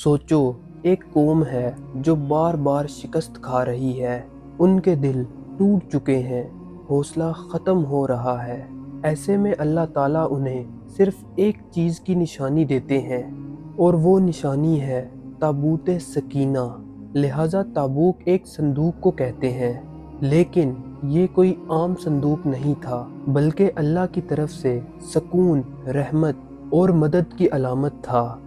सोचो, एक कौम है जो बार बार शिकस्त खा रही है। उनके दिल टूट चुके हैं, हौसला ख़त्म हो रहा है। ऐसे में अल्लाह ताला उन्हें सिर्फ एक चीज़ की निशानी देते हैं, और वो निशानी है ताबूत सकीना। लिहाजा ताबूक एक संदूक को कहते हैं, लेकिन ये कोई आम संदूक नहीं था, बल्कि अल्लाह की तरफ से सकून, रहमत और मदद की अलामत था।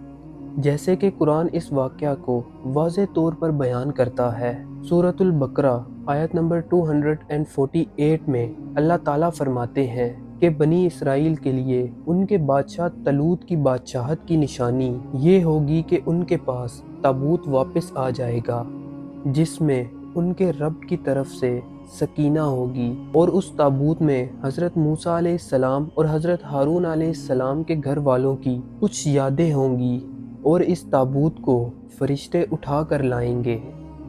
जैसे कि कुरान इस वाक़या को वाज़े तौर पर बयान करता है। सूरतुल बकरा आयत नंबर 248 में अल्लाह ताला फरमाते हैं कि बनी इसराइल के लिए उनके बादशाह तलूत की बादशाहत की निशानी ये होगी कि उनके पास ताबूत वापस आ जाएगा, जिसमें उनके रब की तरफ से सकीना होगी, और उस ताबूत में हज़रत मूसा अलैहिस्सलाम और हज़रत हारून अलैहिस्सलाम के घर वालों की कुछ यादें होंगी, और इस ताबूत को फरिश्ते उठा कर लाएंगे।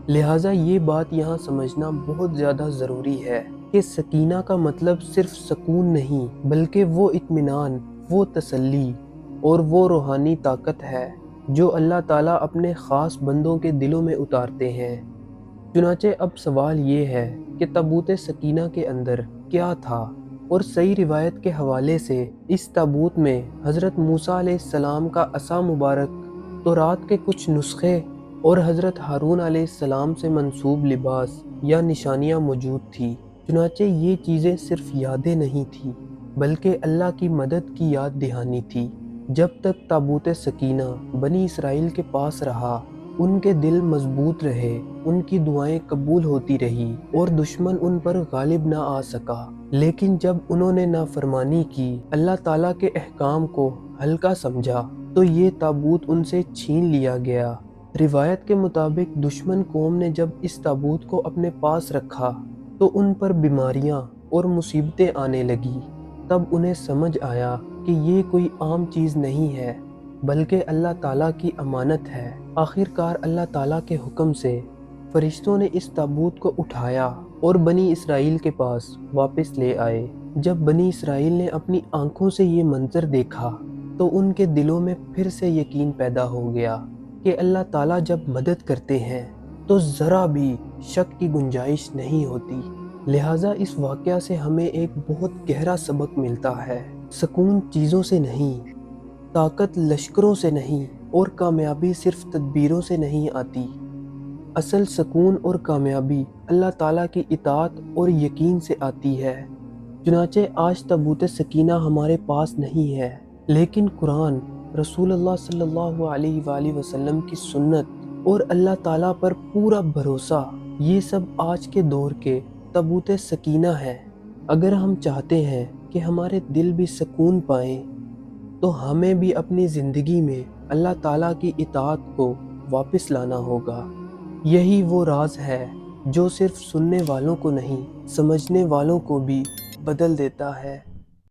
लिहाजा ये बात यहाँ समझना बहुत ज़्यादा ज़रूरी है कि सकीना का मतलब सिर्फ सुकून नहीं, बल्कि वो इत्मीनान, वो तसल्ली और वो रूहानी ताकत है जो अल्लाह ताला अपने ख़ास बंदों के दिलों में उतारते हैं। चुनाचे अब सवाल ये है कि ताबूत सकीना के अंदर क्या था, और सही रिवायत के हवाले से इस ताबूत में हज़रत मूसा अलैहिस्सलाम का असा मुबारक, तौरात के कुछ नुस्खे और हज़रत हारून अलैहिस्सलाम से मंसूब लिबास या निशानियाँ मौजूद थी। चुनाचे ये चीज़ें सिर्फ यादें नहीं थी, बल्कि अल्लाह की मदद की याद दहानी थी। जब तक ताबूत सकीना बनी इसराइल के पास रहा, उनके दिल मजबूत रहे, उनकी दुआएं कबूल होती रही, और दुश्मन उन पर गालिब ना आ सका। लेकिन जब उन्होंने नाफरमानी की, अल्लाह ताला के अहकाम को हल्का समझा, तो ये ताबूत उनसे छीन लिया गया। रिवायत के मुताबिक दुश्मन कौम ने जब इस ताबूत को अपने पास रखा, तो उन पर बीमारियां और मुसीबतें आने लगी। तब उन्हें समझ आया कि ये कोई आम चीज़ नहीं है, बल्कि अल्लाह ताला की अमानत है। आखिरकार अल्लाह ताला के हुक्म से फरिश्तों ने इस ताबूत को उठाया और बनी इसराइल के पास वापस ले आए। जब बनी इसराइल ने अपनी आंखों से ये मंजर देखा, तो उनके दिलों में फिर से यकीन पैदा हो गया कि अल्लाह ताला जब मदद करते हैं तो ज़रा भी शक की गुंजाइश नहीं होती। लिहाजा इस वाक़या से हमें एक बहुत गहरा सबक मिलता है। सुकून चीज़ों से नहीं, ताकत लश्करों से नहीं, और कामयाबी सिर्फ तदबीरों से नहीं आती। असल सुकून और कामयाबी अल्लाह ताला की इताअत और यकीन से आती है। चुनाचे आज ताबूत सकीना हमारे पास नहीं है, लेकिन कुरान, रसूलुल्लाह सल्लल्लाहु अलैहि वसल्लम की सुन्नत और अल्लाह ताला पर पूरा भरोसा, ये सब आज के दौर के ताबूत सकीना है। अगर हम चाहते हैं कि हमारे दिल भी सुकून पाएं, तो हमें भी अपनी ज़िंदगी में अल्लाह ताला की इताअत को वापस लाना होगा। यही वो राज है जो सिर्फ सुनने वालों को नहीं, समझने वालों को भी बदल देता है।